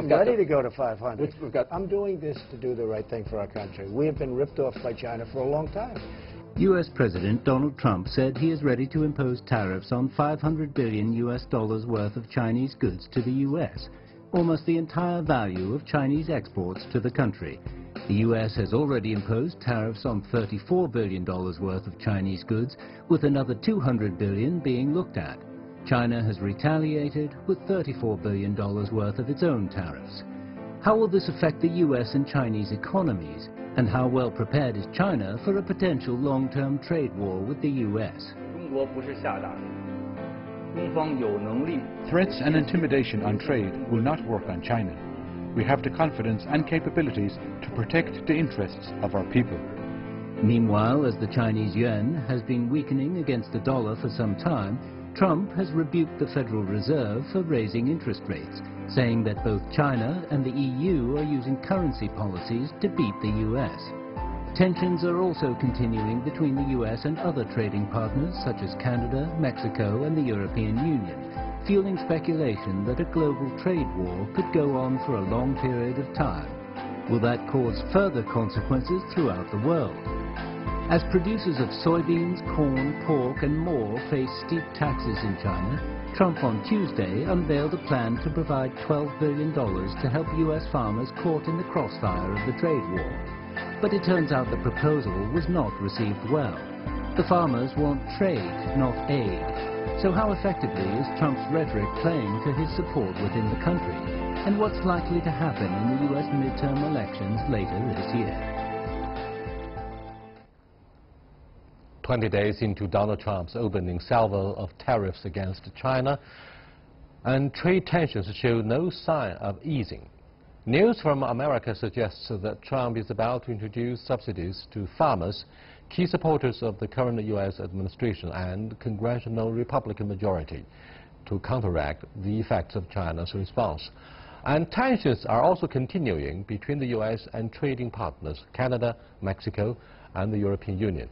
I'm ready to go to 500. I'm doing this to do the right thing for our country. We have been ripped off by China for a long time. U.S. President Donald Trump said he is ready to impose tariffs on $500 billion worth of Chinese goods to the U.S., almost the entire value of Chinese exports to the country. The U.S. has already imposed tariffs on $34 billion worth of Chinese goods, with another $200 billion being looked at. China has retaliated with $34 billion worth of its own tariffs. How will this affect the U.S. and Chinese economies? And how well prepared is China for a potential long-term trade war with the U.S.? Threats and intimidation on trade will not work on China. We have the confidence and capabilities to protect the interests of our people. Meanwhile, as the Chinese yuan has been weakening against the dollar for some time, Trump has rebuked the Federal Reserve for raising interest rates, saying that both China and the EU are using currency policies to beat the U.S. Tensions are also continuing between the U.S. and other trading partners such as Canada, Mexico and the European Union, fueling speculation that a global trade war could go on for a long period of time. Will that cause further consequences throughout the world? As producers of soybeans, corn, pork and more face steep taxes in China, Trump on Tuesday unveiled a plan to provide $12 billion to help U.S. farmers caught in the crossfire of the trade war. But it turns out the proposal was not received well. The farmers want trade, not aid. So how effectively is Trump's rhetoric playing to his support within the country? And what's likely to happen in the U.S. midterm elections later this year? 20 days into Donald Trump's opening salvo of tariffs against China, and trade tensions show no sign of easing. News from America suggests that Trump is about to introduce subsidies to farmers, key supporters of the current U.S. administration and congressional Republican majority, to counteract the effects of China's response. And tensions are also continuing between the U.S. and trading partners, Canada, Mexico, and the European Union.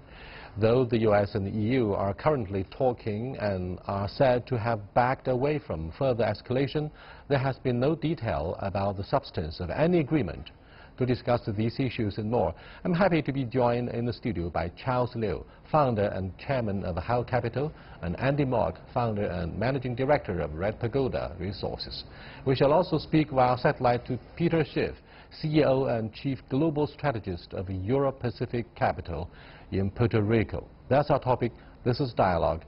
Though the U.S. and the EU are currently talking and are said to have backed away from further escalation, there has been no detail about the substance of any agreement. To discuss these issues and more, I'm happy to be joined in the studio by Charles Liu, founder and chairman of How Capital, and Andy Mock, founder and managing director of Red Pagoda Resources. We shall also speak via satellite to Peter Schiff, CEO and chief global strategist of Europe-Pacific Capital in Puerto Rico. That's our topic. This is Dialogue.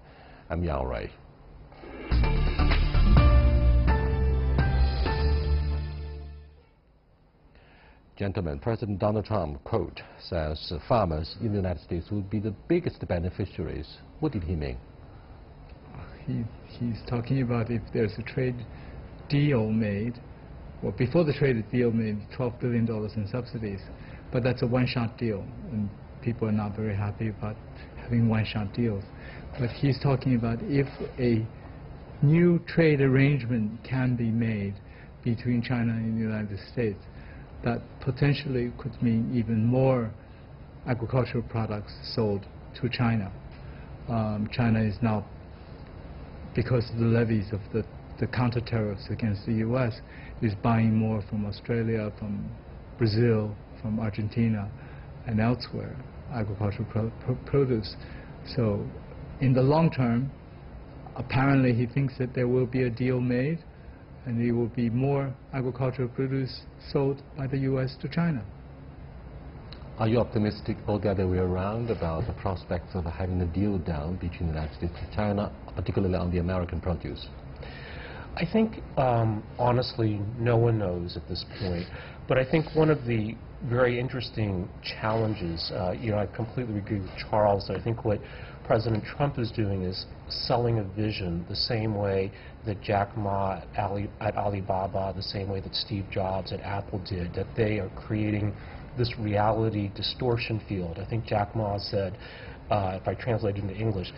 I'm Yang Ray. Gentlemen, President Donald Trump, quote, says farmers in the United States would be the biggest beneficiaries. What did he mean? He's talking about if there's a trade deal made, well, before the trade deal made $12 billion in subsidies, but that's a one-shot deal, and people are not very happy about having one-shot deals. But he's talking about if a new trade arrangement can be made between China and the United States, that potentially could mean even more agricultural products sold to China. China is now, because of the levies of the counter tariffs against the U.S., is buying more from Australia, from Brazil, from Argentina, and elsewhere, agricultural produce. So in the long term, apparently he thinks that there will be a deal made and there will be more agricultural produce sold by the U.S. to China. Are you optimistic or the other way around about the prospects of having a deal done between the United States and China, particularly on the American produce? I think, honestly, no one knows at this point. But I think one of the very interesting challenges, I completely agree with Charles. I think what President Trump is doing is selling a vision the same way that Jack Ma at Alibaba, the same way that Steve Jobs at Apple did, that they are creating this reality distortion field. I think Jack Ma said, if I translate it into English,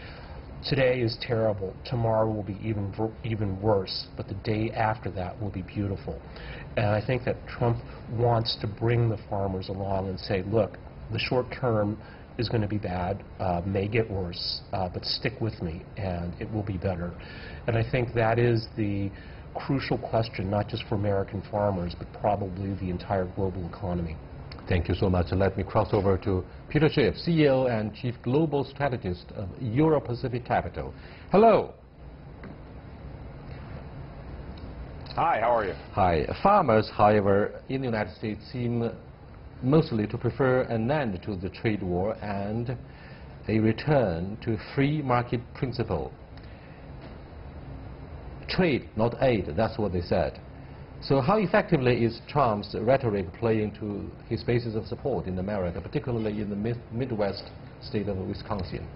today is terrible, tomorrow will be even worse, but the day after that will be beautiful. And I think that Trump wants to bring the farmers along and say, look, the short term is going to be bad, may get worse, but stick with me and it will be better. And I think that is the crucial question, not just for American farmers, but probably the entire global economy. Thank you so much. Let me cross over to Peter Schiff, CEO and Chief Global Strategist of Euro-Pacific Capital. Hello. Hi, how are you? Hi. Farmers, however, in the United States seem mostly to prefer an end to the trade war and a return to free market principle. Trade, not aid, that's what they said. So how effectively is Trump's rhetoric playing to his basis of support in America, particularly in the Midwest state of Wisconsin?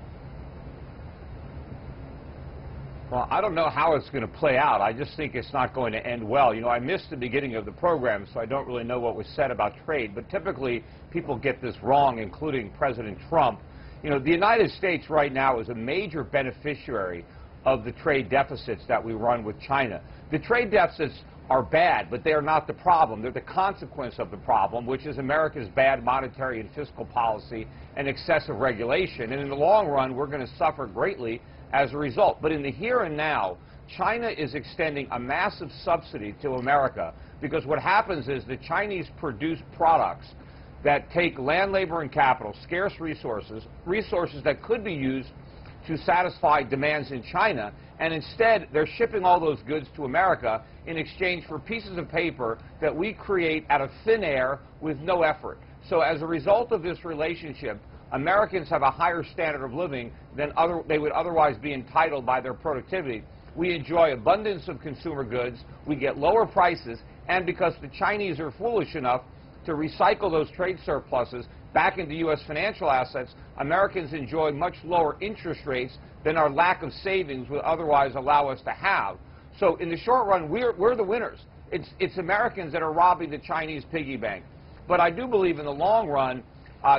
Well, I don't know how it's going to play out. I just think it's not going to end well. You know, I missed the beginning of the program, so I don't really know what was said about trade. But typically, people get this wrong, including President Trump. You know, the United States right now is a major beneficiary of the trade deficits that we run with China. The trade deficits are bad, but they are not the problem. They're the consequence of the problem, which is America's bad monetary and fiscal policy and excessive regulation. And in the long run, we're going to suffer greatly as a result. But in the here and now, China is extending a massive subsidy to America because what happens is the Chinese produce products that take land, labor, and capital, scarce resources that could be used to satisfy demands in China, and instead they're shipping all those goods to America in exchange for pieces of paper that we create out of thin air with no effort. So as a result of this relationship, Americans have a higher standard of living than they would otherwise be entitled by their productivity. We enjoy abundance of consumer goods, we get lower prices, and because the Chinese are foolish enough to recycle those trade surpluses back into U.S. financial assets, Americans enjoy much lower interest rates than our lack of savings would otherwise allow us to have. So in the short run, we're the winners. It's Americans that are robbing the Chinese piggy bank. But I do believe in the long run,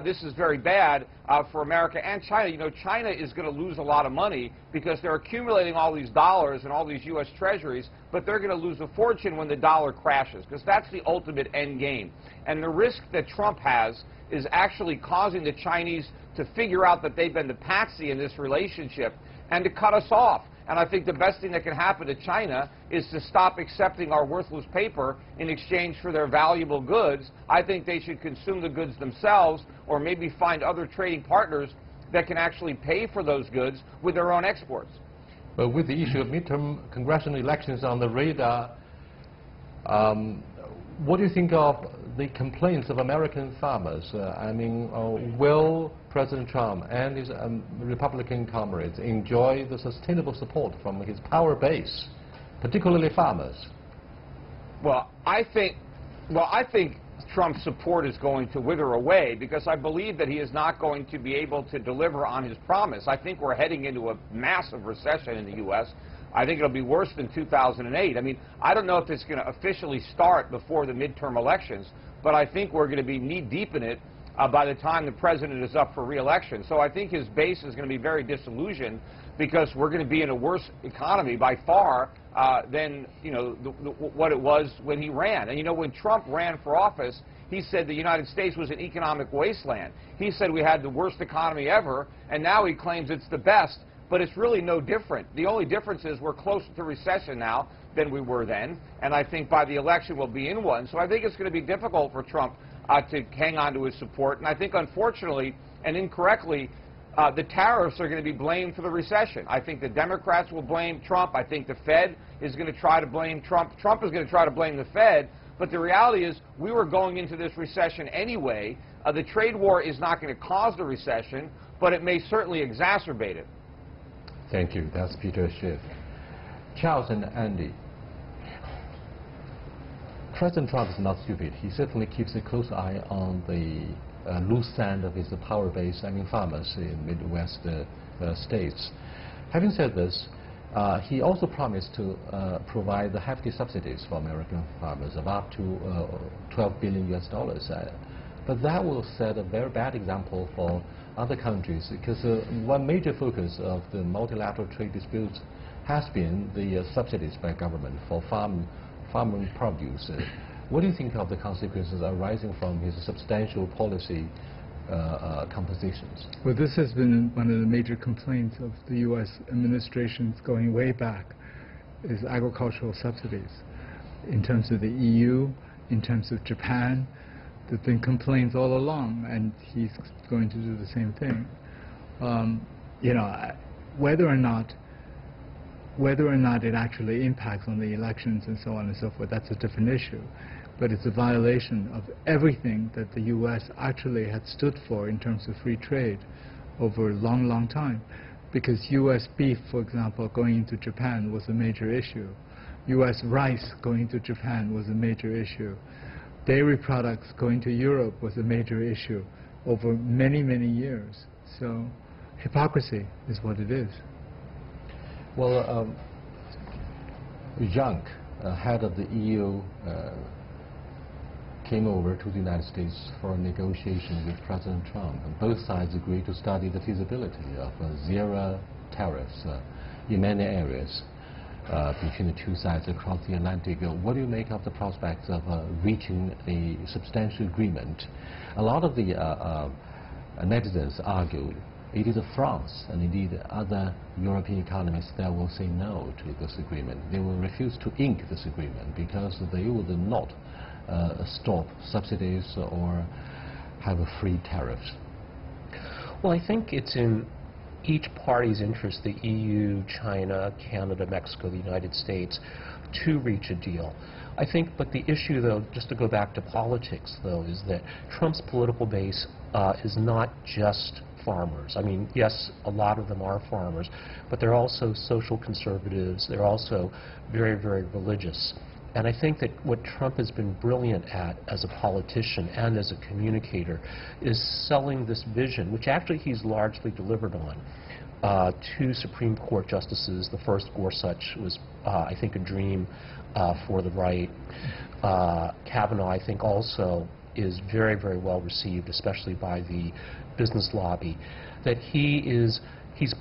this is very bad for America and China. You know, China is going to lose a lot of money because they're accumulating all these dollars and all these U.S. treasuries, but they're going to lose a fortune when the dollar crashes, because that's the ultimate end game. And the risk that Trump has is actually causing the Chinese to figure out that they've been the patsy in this relationship and to cut us off. And I think the best thing that can happen to China is to stop accepting our worthless paper in exchange for their valuable goods. I think they should consume the goods themselves, or maybe find other trading partners that can actually pay for those goods with their own exports. But with the issue of midterm congressional elections on the radar, what do you think of the complaints of American farmers? I mean, will President Trump and his Republican comrades enjoy the sustainable support from his power base, particularly farmers? Well, I think Trump's support is going to wither away because I believe that he is not going to be able to deliver on his promise. I think we're heading into a massive recession in the U.S. I think it'll be worse than 2008. I mean, I don't know if it's going to officially start before the midterm elections, but I think we're going to be knee-deep in it by the time the president is up for re-election. So I think his base is going to be very disillusioned because we're going to be in a worse economy by far than, you know, what it was when he ran. And, you know, when Trump ran for office, he said the United States was an economic wasteland. He said we had the worst economy ever, and now he claims it's the best. But it's really no different. The only difference is we're closer to recession now than we were then, and I think by the election we'll be in one. So I think it's going to be difficult for Trump to hang on to his support. And I think, unfortunately and incorrectly, the tariffs are going to be blamed for the recession. I think the Democrats will blame Trump. I think the Fed is going to try to blame Trump. Trump is going to try to blame the Fed. But the reality is we were going into this recession anyway. The trade war is not going to cause the recession, but it may certainly exacerbate it. Thank you. That's Peter Schiff. Charles and Andy, President Trump is not stupid. He certainly keeps a close eye on the loose end of his power base, I mean farmers in Midwest states. Having said this, he also promised to provide the hefty subsidies for American farmers of up to $12 billion US. But that will set a very bad example for other countries, because one major focus of the multilateral trade disputes has been the subsidies by government for farm produce. What do you think of the consequences arising from his substantial policy compositions? Well, this has been one of the major complaints of the U.S. administrations going way back. is agricultural subsidies. In terms of the EU, in terms of Japan, there have been complaints all along, and he's going to do the same thing. You know, whether or not it actually impacts on the elections and so on and so forth, that's a different issue. But it's a violation of everything that the U.S. actually had stood for in terms of free trade over a long, long time. Because U.S. beef, for example, going into Japan was a major issue. U.S. rice going to Japan was a major issue. Dairy products going to Europe was a major issue over many, many years. So hypocrisy is what it is. Well, Junk, head of the EU, came over to the United States for a negotiation with President Trump. And both sides agreed to study the feasibility of zero tariffs in many areas between the two sides across the Atlantic. What do you make of the prospects of reaching a substantial agreement? A lot of the netizens argue it is France and indeed other European economies that will say no to this agreement. They will refuse to ink this agreement because they would not stop subsidies or have free tariffs. Well, I think it's in each party's interest, the EU, China, Canada, Mexico, the United States, to reach a deal. I think, but the issue, though, just to go back to politics, though, is that Trump's political base is not just farmers. I mean, yes, a lot of them are farmers, but they're also social conservatives. They're also very, very religious. And I think that what Trump has been brilliant at as a politician and as a communicator is selling this vision, which actually he's largely delivered on, to Supreme Court justices. The first Gorsuch was, I think, a dream for the right. Kavanaugh, I think, also is very, very well received, especially by the business lobby, that he's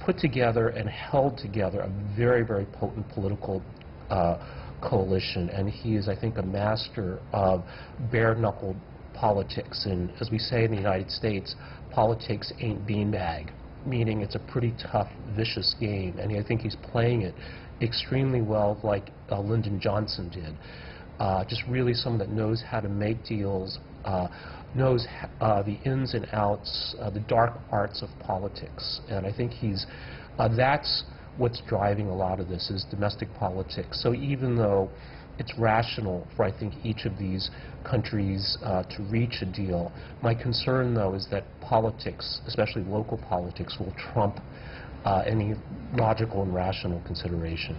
put together and held together a very, very potent political coalition, and he is, I think, a master of bare-knuckle politics. And as we say in the United States, politics ain't beanbag, meaning it's a pretty tough, vicious game, and I think he's playing it extremely well, like Lyndon Johnson did. Just really someone that knows how to make deals, knows the ins and outs, the dark arts of politics, and I think that's what's driving a lot of this, is domestic politics. So even though it's rational for, I think, each of these countries to reach a deal, my concern, though, is that politics, especially local politics, will trump any logical and rational consideration.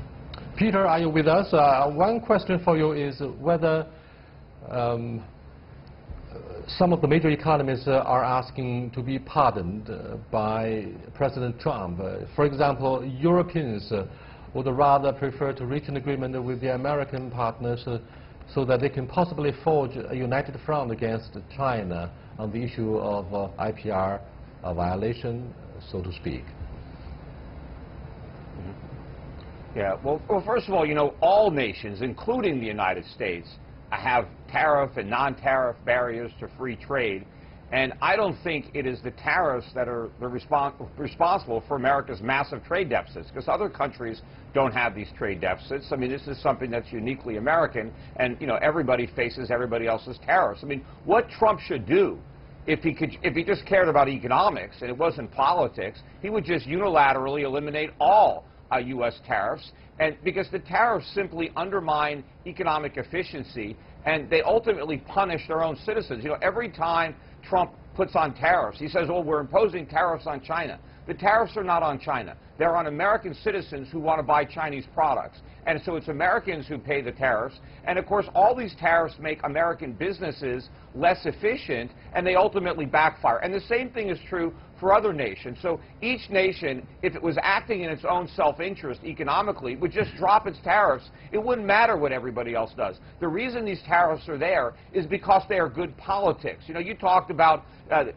Peter, are you with us? One question for you is whether some of the major economies are asking to be pardoned by President Trump. For example, Europeans would rather prefer to reach an agreement with the American partners so that they can possibly forge a united front against China on the issue of IPR violation, so to speak. Yeah, well, first of all, you know, all nations, including the United States, have tariff and non-tariff barriers to free trade, and I don't think it is the tariffs that are responsible for America's massive trade deficits, because other countries don't have these trade deficits. I mean, this is something that's uniquely American, and you know, everybody faces everybody else's tariffs. I mean, what Trump should do, if he just cared about economics and it wasn't politics, he would just unilaterally eliminate all U.S. tariffs, and because the tariffs simply undermine economic efficiency, and they ultimately punish their own citizens. You know, every time Trump puts on tariffs, he says, oh, we're imposing tariffs on China. The tariffs are not on China. They're on American citizens who want to buy Chinese products. And so it's Americans who pay the tariffs. And of course, all these tariffs make American businesses less efficient, and they ultimately backfire. And the same thing is true for other nations. So each nation, if it was acting in its own self-interest economically, would just drop its tariffs. It wouldn't matter what everybody else does. The reason these tariffs are there is because they are good politics. You know, you talked about,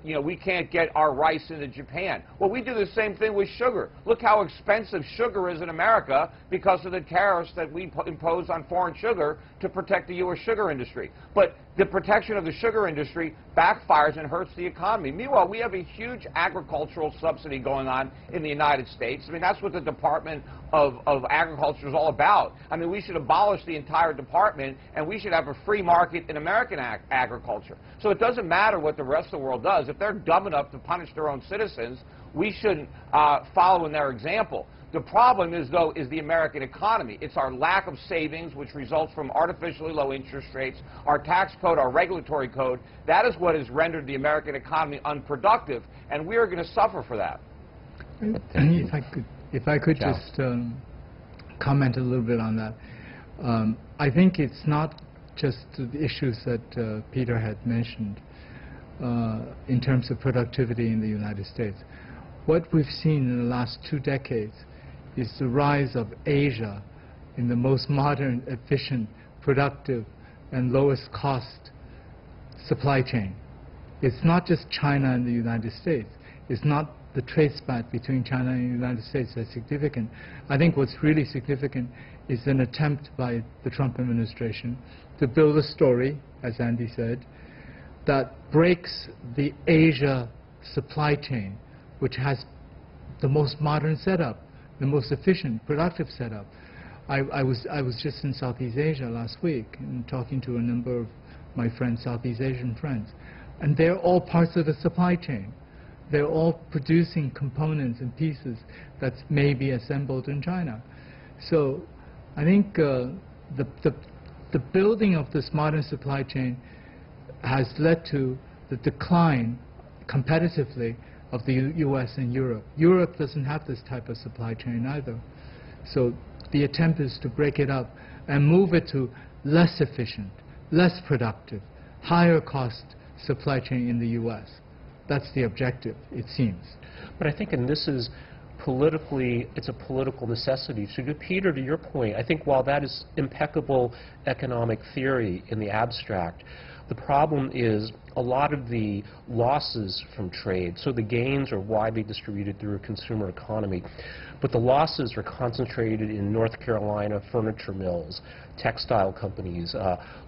you know, we can't get our rice into Japan. Well, we do the same thing with sugar. Look how expensive sugar is in America because of the tariffs that we impose on foreign sugar to protect the U.S. sugar industry. But the protection of the sugar industry backfires and hurts the economy. Meanwhile, we have a huge agricultural subsidy going on in the United States. I mean, that's what the Department of Agriculture is all about. I mean, we should abolish the entire department, and we should have a free market in American agriculture. So it doesn't matter what the rest of the world does. If they're dumb enough to punish their own citizens, we shouldn't follow in their example. The problem is, though, is the American economy. It's our lack of savings, which results from artificially low interest rates, our tax code, our regulatory code. That is what has rendered the American economy unproductive, and we are going to suffer for that. If I could just comment a little bit on that. I think it's not just the issues that Peter had mentioned in terms of productivity in the United States. What we've seen in the last 2 decades is the rise of Asia in the most modern, efficient, productive, and lowest cost supply chain. It's not just China and the United States. It's not the trade spat between China and the United States that's significant. I think what's really significant is an attempt by the Trump administration to build a story, as Andy said, that breaks the Asia supply chain, which has the most modern setup, the most efficient, productive setup. I was just in Southeast Asia last week and talking to a number of my friends, Southeast Asian friends, and they're all parts of the supply chain. They're all producing components and pieces that may be assembled in China. So I think the building of this modern supply chain has led to the decline competitively of the U.S. and Europe. Europe doesn't have this type of supply chain either. So the attempt is to break it up and move it to less efficient, less productive, higher cost supply chain in the U.S. That's the objective, it seems. But I think, and this is politically, it's a political necessity. So Peter, to your point, I think while that is impeccable economic theory in the abstract, the problem is a lot of the losses from trade, so the gains are widely distributed through a consumer economy, but the losses are concentrated in North Carolina furniture mills, textile companies,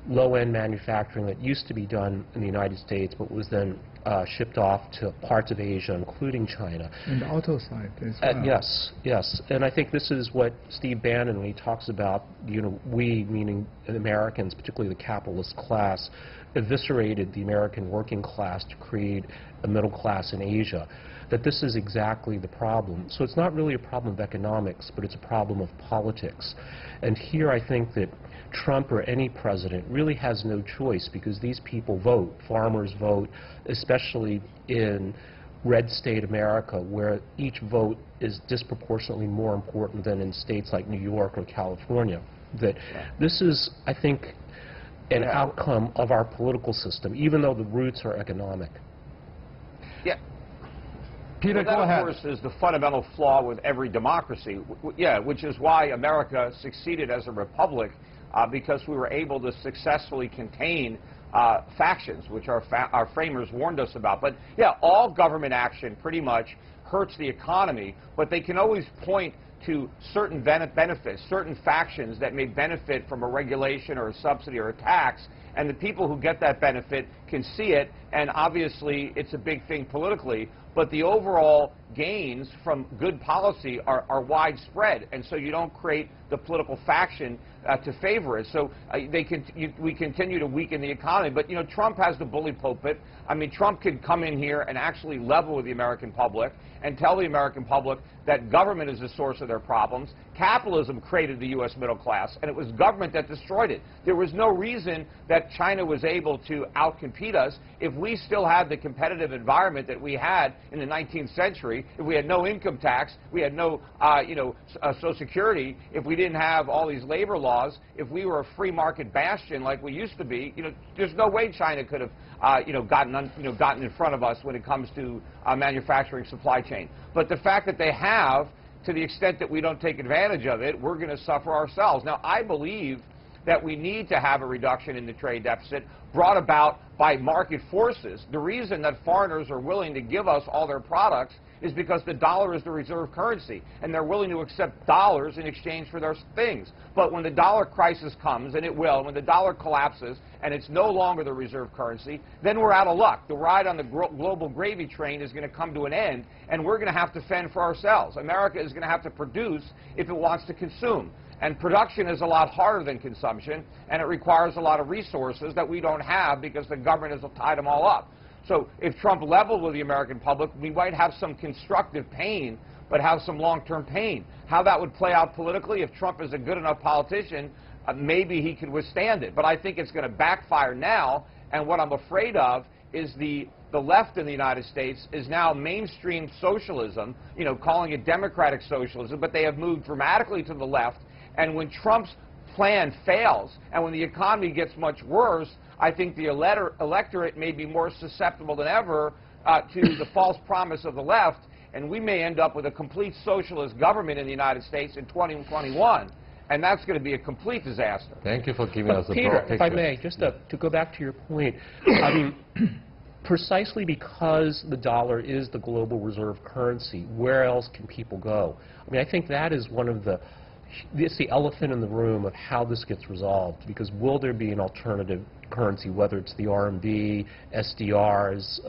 low-end manufacturing that used to be done in the United States but was then shipped off to parts of Asia, including China. And the auto side as well. Yes, yes. And I think this is what Steve Bannon, when he talks about, you know, we, meaning Americans, particularly the capitalist class, eviscerated the American working class to create a middle class in Asia, that this is exactly the problem. So it's not really a problem of economics, but it's a problem of politics. And here I think that Trump or any president really has no choice, because these people vote, farmers vote, especially in red state America, where each vote is disproportionately more important than in states like New York or California. That this is, I think, an outcome of our political system, even though the roots are economic. Yeah. Peter, well, that, go ahead. of course, is the fundamental flaw with every democracy. Which is why America succeeded as a republic, because we were able to successfully contain factions, which our framers warned us about. But yeah, all government action pretty much hurts the economy, but they can always point to certain benefits, certain factions that may benefit from a regulation or a subsidy or a tax, and the people who get that benefit can see it, and obviously it's a big thing politically, but the overall gains from good policy are widespread, and so you don't create the political faction to favor it. So we continue to weaken the economy. But, you know, Trump has the bully pulpit. I mean, Trump could come in here and actually level with the American public and tell the American public that government is the source of their problems. Capitalism created the U.S. middle class, and it was government that destroyed it. There was no reason that China was able to outcompete us if we still had the competitive environment that we had in the 19th century, if we had no income tax, we had no Social Security, if we didn't have all these labor laws, if we were a free market bastion like we used to be. You know, there's no way China could have gotten in front of us when it comes to manufacturing supply chain. But the fact that they have, to the extent that we don't take advantage of it, we're going to suffer ourselves. Now, I believe that we need to have a reduction in the trade deficit brought about by market forces. The reason that foreigners are willing to give us all their products is because the dollar is the reserve currency, and they're willing to accept dollars in exchange for their things. But when the dollar crisis comes, and it will, when the dollar collapses and it's no longer the reserve currency, then we're out of luck. The ride on the global gravy train is going to come to an end, and we're going to have to fend for ourselves. America is going to have to produce if it wants to consume. And production is a lot harder than consumption, and it requires a lot of resources that we don't have because the government has tied them all up. So if Trump leveled with the American public, we might have some constructive pain, but have some long-term pain. How that would play out politically, if Trump is a good enough politician, maybe he could withstand it. But I think it's going to backfire now, and what I'm afraid of is the left in the United States is now mainstream socialism, you know, calling it democratic socialism, but they have moved dramatically to the left. And when Trump's plan fails, and when the economy gets much worse, I think the electorate may be more susceptible than ever to the false promise of the left, and we may end up with a complete socialist government in the United States in 2021, and that's going to be a complete disaster. Thank you for giving us a Peter, broad picture. if I may, just to go back to your point, I mean, precisely because the dollar is the global reserve currency, where else can people go? I mean, I think that is one of the it's the elephant in the room of how this gets resolved, because will there be an alternative currency, whether it's the RMB, SDRs,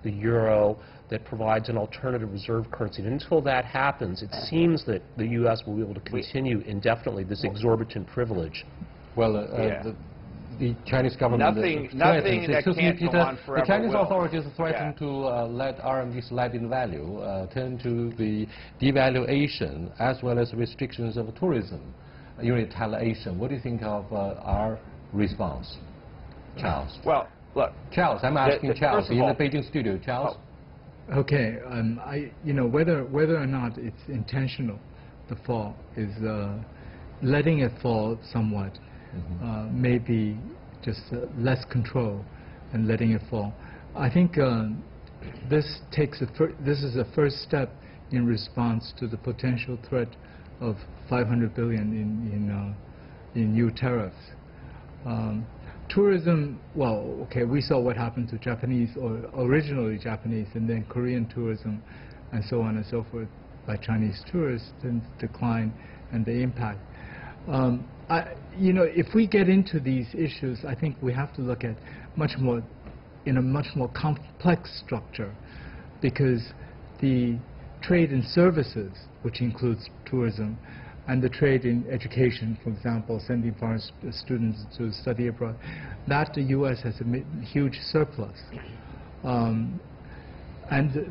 the euro, that provides an alternative reserve currency. And until that happens, it seems that the U.S. will be able to continue indefinitely this exorbitant privilege. Well, the Chinese government nothing that can't go on forever. The Chinese will. authorities threaten to let RMB slide in value, turn to the devaluation as well as restrictions of tourism in retaliation. What do you think of our response, Charles? Well, look, Charles, I'm asking Charles in the Beijing studio. Charles. Okay, you know, whether or not it's intentional, the fall is letting it fall somewhat. Maybe just less control and letting it fall. I think this is a first step in response to the potential threat of 500 billion in new tariffs. Tourism, well, okay, we saw what happened to Japanese, or originally Japanese, and then Korean tourism, and so on and so forth, by Chinese tourists, and decline and the impact. You know, if we get into these issues, I think we have to look at in a much more complex structure, because the trade in services, which includes tourism, and the trade in education, for example, sending foreign students to study abroad, that the U.S. has a huge surplus. And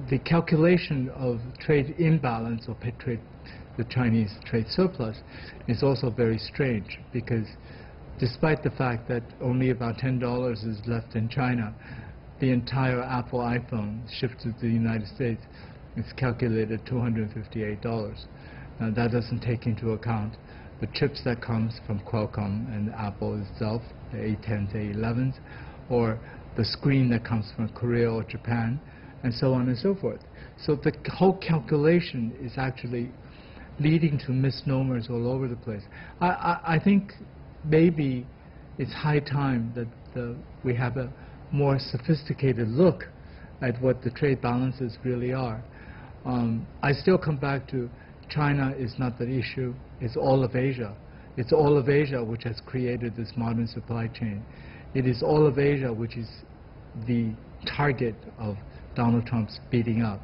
the calculation of trade imbalance or the Chinese trade surplus is also very strange, because despite the fact that only about $10 is left in China, the entire Apple iPhone shipped to the United States is calculated $258. Now that doesn't take into account the chips that comes from Qualcomm and Apple itself, the A10s, A11s, or the screen that comes from Korea or Japan, and so on and so forth. So the whole calculation is actually leading to misnomers all over the place. I think maybe it's high time that we have a more sophisticated look at what the trade balances really are. I still come back to China is not the issue, it's all of Asia. It's all of Asia which has created this modern supply chain. It is all of Asia which is the target of Donald Trump's beating up.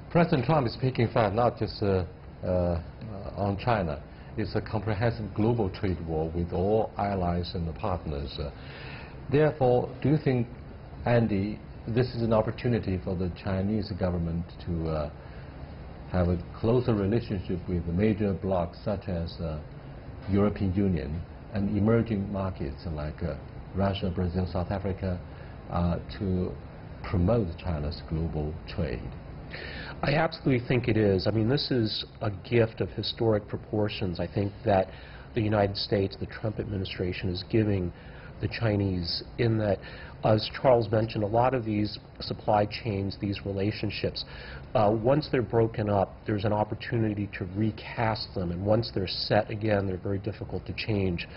President Trump is picking fat not just on China. It's a comprehensive global trade war with all allies and partners. Therefore, do you think, Andy, this is an opportunity for the Chinese government to have a closer relationship with major blocs such as European Union and emerging markets like Russia, Brazil, South Africa to promote China's global trade? I absolutely think it is. I mean, this is a gift of historic proportions. I think that the United States, the Trump administration, is giving the Chinese in that, as Charles mentioned, a lot of these supply chains, these relationships, once they're broken up, there's an opportunity to recast them, and once they're set again, they're very difficult to change.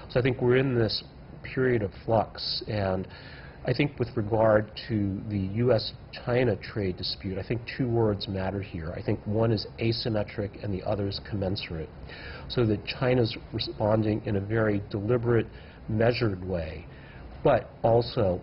So I think we're in this period of flux, and I think with regard to the U.S.-China trade dispute, I think two words matter here. I think one is asymmetric and the other is commensurate. So that China's responding in a very deliberate, measured way, but also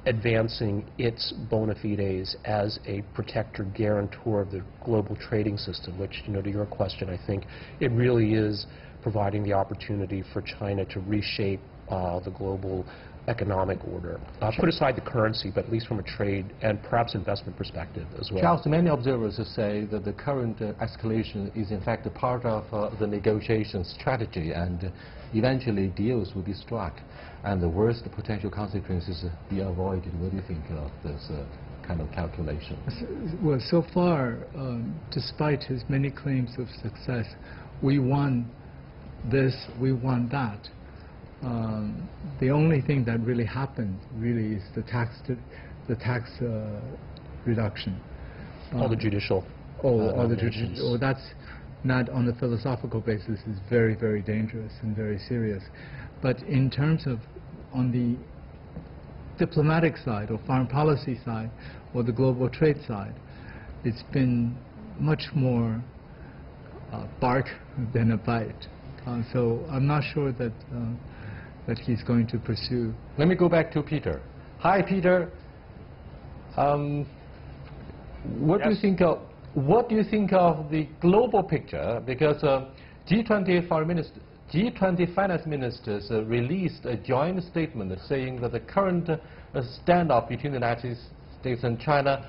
advancing its bona fides as a protector, guarantor of the global trading system, which, to your question, I think it really is providing the opportunity for China to reshape the global economic order. Put aside the currency, but at least from a trade and perhaps investment perspective as well. Charles, many observers say that the current escalation is in fact a part of the negotiation strategy, and eventually deals will be struck and the worst potential consequences be avoided. What do you think of this kind of calculation? Well, so far, despite his many claims of success, we won this, we won that. The only thing that really happened really is the tax reduction. All the judicial. All the judicial. That's not on the philosophical basis is very, very dangerous and very serious. But in terms of on the diplomatic side or foreign policy side or the global trade side, it's been much more bark than a bite. So I'm not sure that that he's going to pursue. Let me go back to Peter. Hi, Peter. What do you think of the global picture? Because G20 finance ministers released a joint statement saying that the current standoff between the United States and China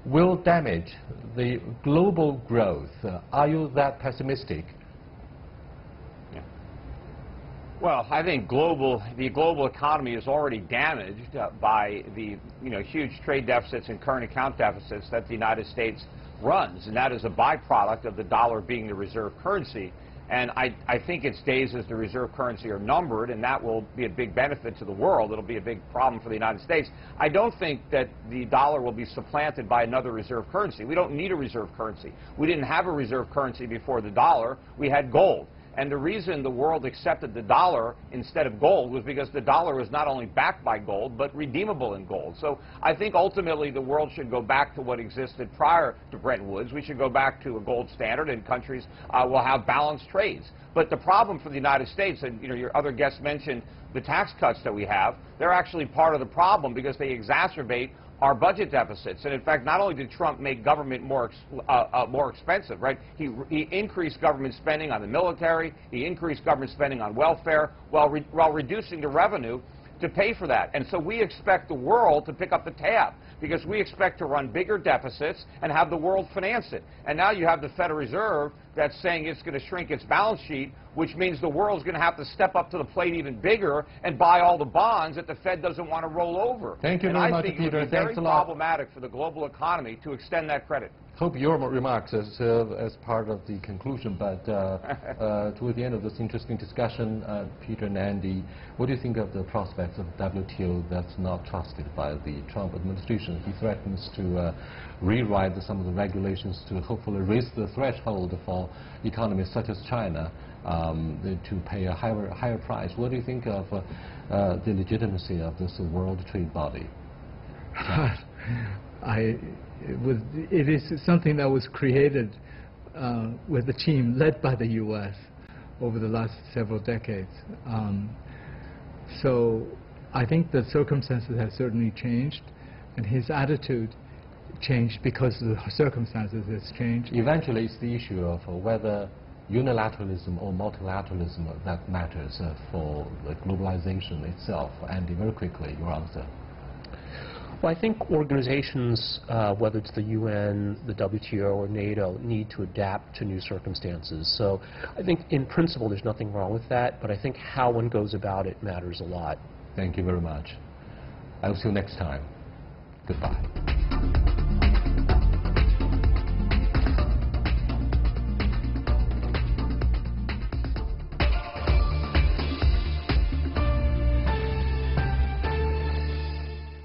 will damage the global growth. Are you that pessimistic? Well, I think the global economy is already damaged by the huge trade deficits and current account deficits that the United States runs, and that is a byproduct of the dollar being the reserve currency. And I think its days as the reserve currency are numbered, and that will be a big benefit to the world. It'll be a big problem for the United States. I don't think that the dollar will be supplanted by another reserve currency. We don't need a reserve currency. We didn't have a reserve currency before the dollar. We had gold. And the reason the world accepted the dollar instead of gold was because the dollar was not only backed by gold, but redeemable in gold. So I think ultimately the world should go back to what existed prior to Bretton Woods. We should go back to a gold standard, and countries will have balanced trades. But the problem for the United States, and your other guests mentioned the tax cuts that we have, they're actually part of the problem because they exacerbate our budget deficits. And in fact, not only did Trump make government more expensive, right? He increased government spending on the military, he increased government spending on welfare, while reducing the revenue to pay for that. And so we expect the world to pick up the tab, because we expect to run bigger deficits and have the world finance it. And now you have the Federal Reserve that's saying it's going to shrink its balance sheet, which means the world's going to have to step up to the plate even bigger and buy all the bonds that the Fed doesn't want to roll over. Thank you very much, Peter. And I think it would be very problematic for the global economy to extend that credit. Hope your remarks serve as part of the conclusion, but toward the end of this interesting discussion, Peter and Andy, what do you think of the prospects of WTO that's not trusted by the Trump administration? He threatens to rewrite some of the regulations to hopefully raise the threshold for economies such as China to pay a higher price. What do you think of the legitimacy of this world trade body? It is something that was created with a team led by the U.S. over the last several decades. So I think the circumstances have certainly changed, and his attitude changed because the circumstances has changed. Eventually, it's the issue of whether unilateralism or multilateralism that matters for the globalization itself. Andy, very quickly, your answer. Well, I think organizations, whether it's the UN, the WTO, or NATO, need to adapt to new circumstances. So I think in principle there's nothing wrong with that, but I think how one goes about it matters a lot. Thank you very much. I'll see you next time. Goodbye.